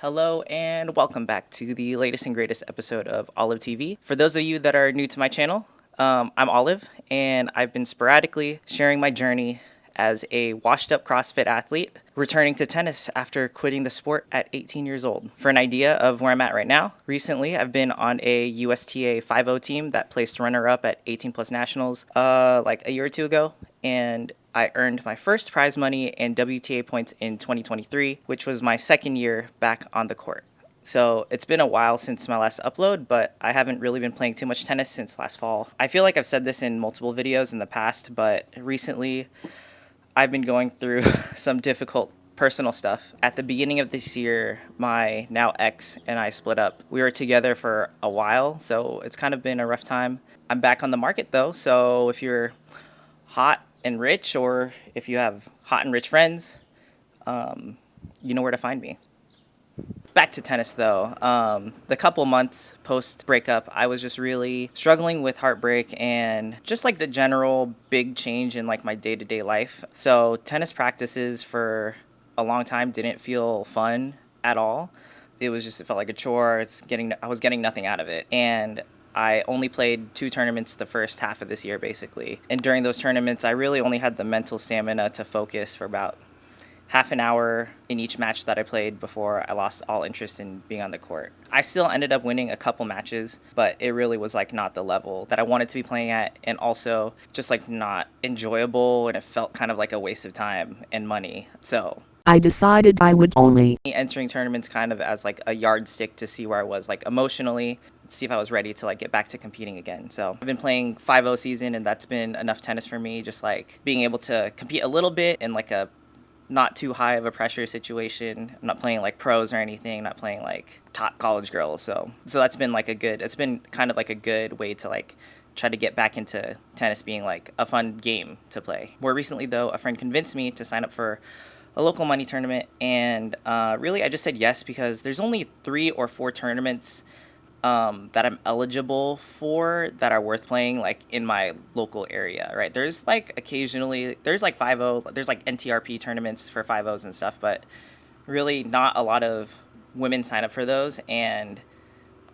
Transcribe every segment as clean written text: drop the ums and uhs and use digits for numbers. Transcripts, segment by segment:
Hello and welcome back to the latest and greatest episode of Olive TV. For those of you that are new to my channel, I'm Olive, and I've been sporadically sharing my journey as a washed up CrossFit athlete returning to tennis after quitting the sport at 18 years old. For an idea of where I'm at right now, recently I've been on a USTA 5 team that placed runner up at 18 plus nationals like a year or two ago, and I earned my first prize money and WTA points in 2023, which was my second year back on the court. So it's been a while since my last upload, but I haven't really been playing too much tennis since last fall. I feel like I've said this in multiple videos in the past, but recently I've been going through some difficult personal stuff. At the beginning of this year, my now ex and I split up. We were together for a while, so it's kind of been a rough time. I'm back on the market though, so if you're hot and rich, or if you have hot and rich friends, you know where to find me. Back to tennis though. The couple months post breakup, I was just really struggling with heartbreak and just like the general big change in like my day to day life. So tennis practices for a long time didn't feel fun at all. It felt like a chore. I was getting nothing out of it. And I only played 2 tournaments the first half of this year, basically. And during those tournaments, I really only had the mental stamina to focus for about half an hour in each match that I played before I lost all interest in being on the court. I still ended up winning a couple matches, but it really was like not the level that I wanted to be playing at, and also just like not enjoyable, and it felt kind of like a waste of time and money. So I decided I would only entering tournaments kind of as like a yardstick to see where I was like emotionally, see if I was ready to like get back to competing again. So I've been playing 5 season, and that's been enough tennis for me, just like being able to compete a little bit in like a not too high of a pressure situation. I'm not playing like pros or anything, not playing like top college girls. So that's been like it's been kind of like a good way to like try to get back into tennis being like a fun game to play. More recently though, a friend convinced me to sign up for a local money tournament, and really I just said yes because there's only 3 or 4 tournaments that I'm eligible for that are worth playing like in my local area, right? There's like occasionally there's like 5 there's like NTRP tournaments for 5 and stuff, but really not a lot of women sign up for those, and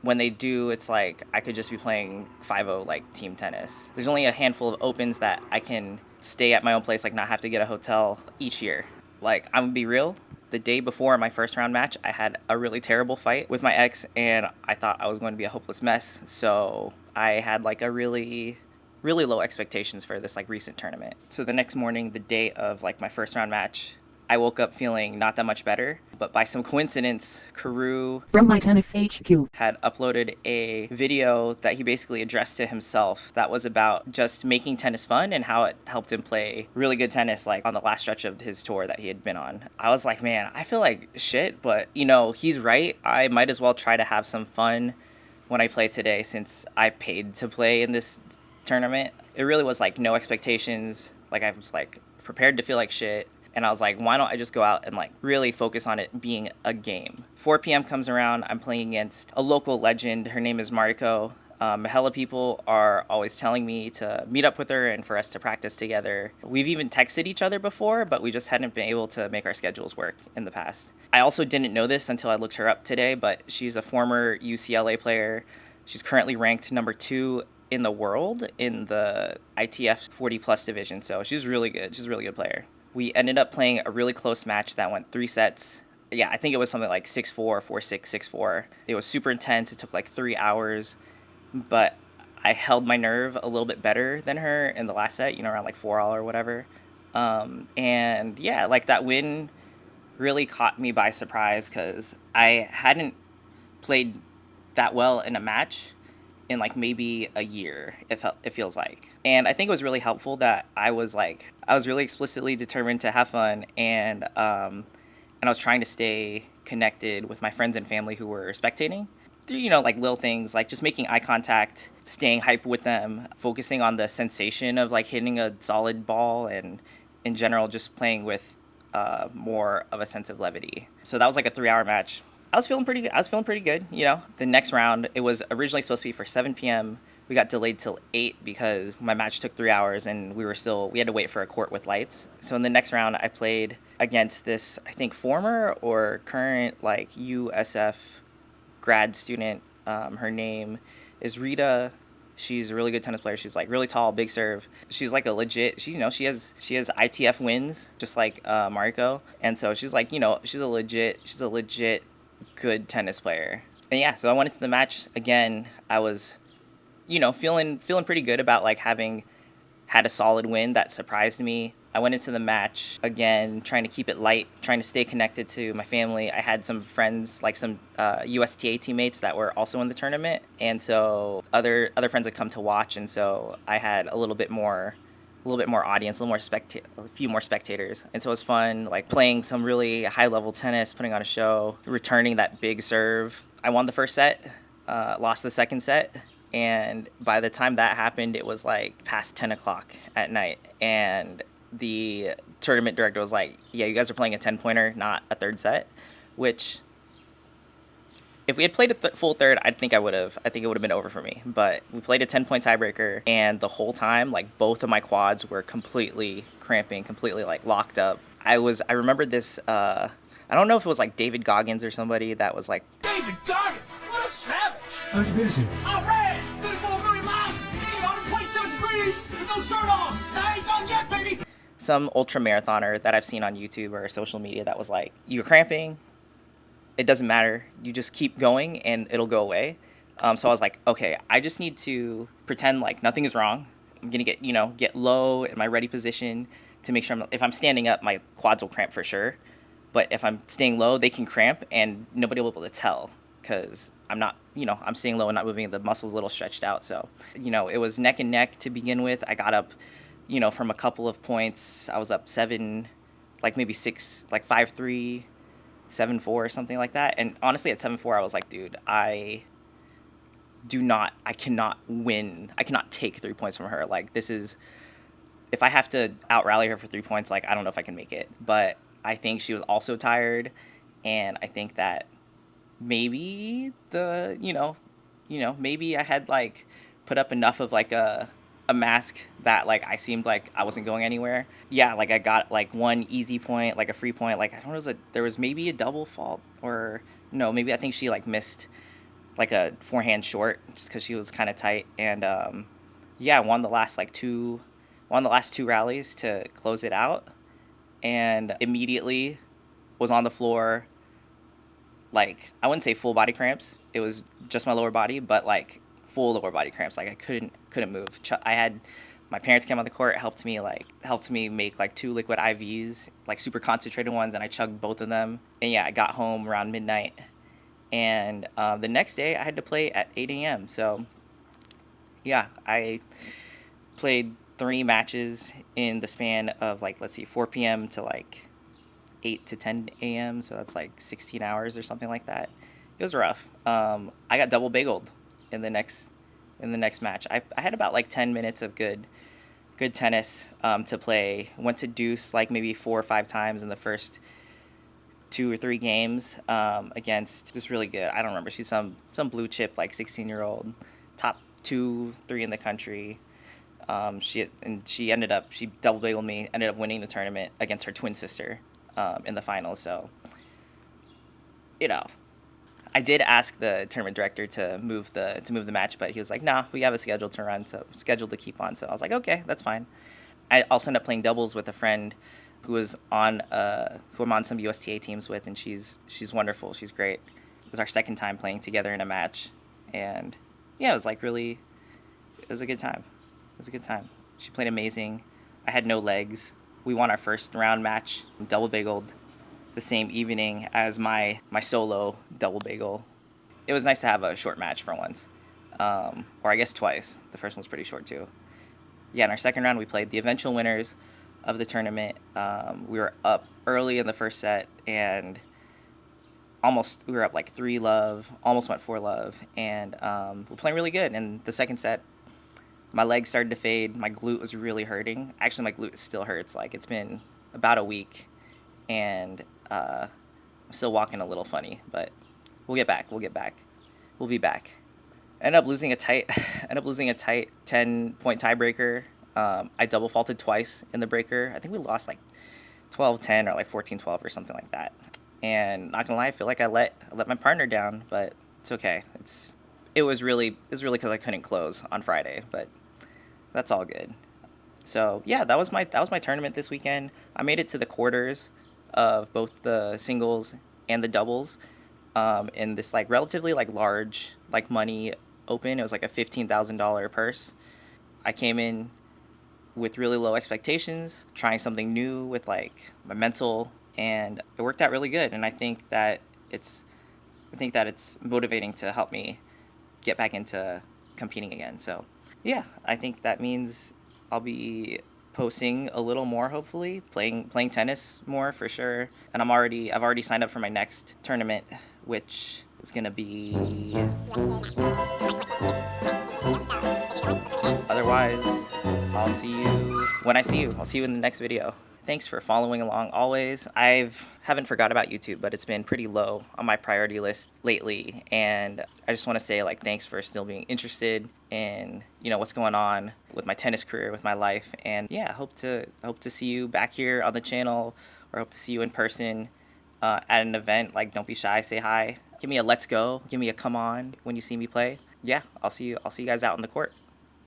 when they do, it's like I could just be playing 5 like team tennis. There's only a handful of opens that I can stay at my own place, like not have to get a hotel each year. Like, I'm gonna be real, the day before my first round match, I had a really terrible fight with my ex, and I thought I was going to be a hopeless mess. So I had like a really low expectations for this like recent tournament. So the next morning, the day of like my first round match, I woke up feeling not that much better, but by some coincidence, Karu from my tennis HQ had uploaded a video that he basically addressed to himself that was about just making tennis fun and how it helped him play really good tennis like on the last stretch of his tour that he had been on. I was like, man, I feel like shit, but you know, he's right. I might as well try to have some fun when I play today since I paid to play in this tournament. It really was like no expectations. Like I was like prepared to feel like shit. And I was like, why don't I just go out and like really focus on it being a game? 4 p.m. comes around. I'm playing against a local legend. Her name is Mariko. Hella people are always telling me to meet up with her and for us to practice together. We've even texted each other before, but we just hadn't been able to make our schedules work in the past. I also didn't know this until I looked her up today, but she's a former UCLA player. She's currently ranked number 2 in the world in the ITF 40 plus division. So she's really good. She's a really good player. We ended up playing a really close match that went 3 sets. Yeah, I think it was something like 6-4, 4-6, 6-4. It was super intense. It took like 3 hours, but I held my nerve a little bit better than her in the last set, you know, around like 4-all or whatever. And yeah, like that win really caught me by surprise because I hadn't played that well in a match in like maybe a year, it feels like. And I think it was really helpful that I was really explicitly determined to have fun, and I was trying to stay connected with my friends and family who were spectating through, you know, like little things like just making eye contact, staying hype with them, focusing on the sensation of like hitting a solid ball, and in general just playing with more of a sense of levity. So that was like a 3-hour match. I was feeling pretty good. You know, the next round, it was originally supposed to be for 7 p.m. We got delayed till 8 because my match took 3 hours and we had to wait for a court with lights. So in the next round, I played against this, I think, former or current like USF grad student. Her name is Rita. She's a really good tennis player. She's like really tall, big serve. She's like a legit. She has ITF wins, just like Mariko, and so she's like she's a legit good tennis player. And yeah, so I went into the match again. I was, feeling pretty good about like having had a solid win that surprised me. I went into the match again trying to keep it light, trying to stay connected to my family. I had some friends, like some USTA teammates that were also in the tournament, and so other friends had come to watch, and so I had a little bit more audience, a few more spectators, and so it was fun, like playing some really high level tennis, putting on a show, returning that big serve. I won the first set, lost the second set, and by the time that happened, it was like past 10 o'clock at night, and the tournament director was like, "Yeah, you guys are playing a 10-pointer, not a third set," which if we had played a full third, I think it would have been over for me. But we played a 10-point tiebreaker, and the whole time, like both of my quads were completely cramping, completely like locked up. I remember this. I don't know if it was like David Goggins or somebody that was like, David Goggins! What a savage! How's your business? I ran 34 million miles, 127 degrees, with no shirt on. And I ain't done yet, baby! some ultra marathoner that I've seen on YouTube or social media that was like, "You're cramping. It doesn't matter. You just keep going and it'll go away." So I was like, okay, I just need to pretend like nothing is wrong. I'm gonna get low in my ready position to make sure if I'm standing up, my quads will cramp for sure. But if I'm staying low, they can cramp and nobody will be able to tell because I'm not, I'm staying low and not moving. The muscles a little stretched out. So, it was neck and neck to begin with. I got up, from a couple of points. I was up 7, like maybe 6, like 5-3, 7-4 or something like that. And honestly, at 7-4, I was like, dude, I cannot win. I cannot take 3 points from her. Like, if I have to out rally her for 3 points, like, I don't know if I can make it. But I think she was also tired. And I think that maybe maybe I had like put up enough of like a mask that like I seemed like I wasn't going anywhere. Yeah, like I got like one easy point, like a free point. Like, I don't know, there was maybe a double fault or no, maybe I think she like missed like a forehand short just because she was kind of tight. And won the last two rallies to close it out, and immediately was on the floor. Like, I wouldn't say full body cramps. It was just my lower body, but like full lower body cramps. Like, I couldn't move. I had my parents came on the court, helped me make like 2 liquid IVs, like super concentrated ones, and I chugged both of them. And yeah, I got home around midnight. And the next day I had to play at 8 a.m. So yeah, I played 3 matches in the span of 4 p.m. to like 8 to 10 a.m. So that's like 16 hours or something like that. It was rough. I got double bageled in the next match. I had about like 10 minutes of good tennis to play. Went to deuce like maybe 4 or 5 times in the first 2 or 3 games against just really good. I don't remember. She's some blue chip like 16-year-old, top 2, 3 in the country. She double bageled me. Ended up winning the tournament against her twin sister in the finals. So, I did ask the tournament director to move the match, but he was like, "Nah, we have a schedule to run, so scheduled to keep on." So I was like, "Okay, that's fine." I also ended up playing doubles with a friend who I'm on some USTA teams with, and she's wonderful. She's great. It was our second time playing together in a match, and yeah, it was a good time. It was a good time. She played amazing. I had no legs. We won our first round match, double bageled the same evening as my solo double bagel. It was nice to have a short match for once, or I guess twice. The first one was pretty short too. Yeah, in our second round, we played the eventual winners of the tournament. We were up early in the first set, and we were up like 3-love, almost went 4-love, and we're playing really good. In the second set, my legs started to fade. My glute was really hurting. Actually, my glute still hurts. Like, it's been about a week, and I'm still walking a little funny, but we'll get back. We'll be back. Ended up losing a tight 10-point tiebreaker. I double faulted twice in the breaker. I think we lost like 12-10 or like 14-12 or something like that. And not gonna lie, I feel like I let my partner down, but it's okay. It was really because I couldn't close on Friday, but that's all good. So yeah, that was my tournament this weekend. I made it to the quarters of both the singles and the doubles, in this like relatively like large like money open. It was like a $15,000 purse. I came in with really low expectations, trying something new with like my mental, and it worked out really good. And it's motivating to help me get back into competing again. So yeah, I think that means I'll be posting a little more, hopefully playing tennis more for sure. And I've already signed up for my next tournament, which is gonna be. Otherwise, I'll see you when I see you. I'll see you in the next video. Thanks for following along always. Haven't forgot about YouTube, but it's been pretty low on my priority list lately. And I just want to say like thanks for still being interested in, what's going on with my tennis career, with my life. And yeah, hope to see you back here on the channel, or hope to see you in person at an event. Like, don't be shy, say hi. Give me a let's go, give me a come on when you see me play. Yeah, I'll see you guys out in the court.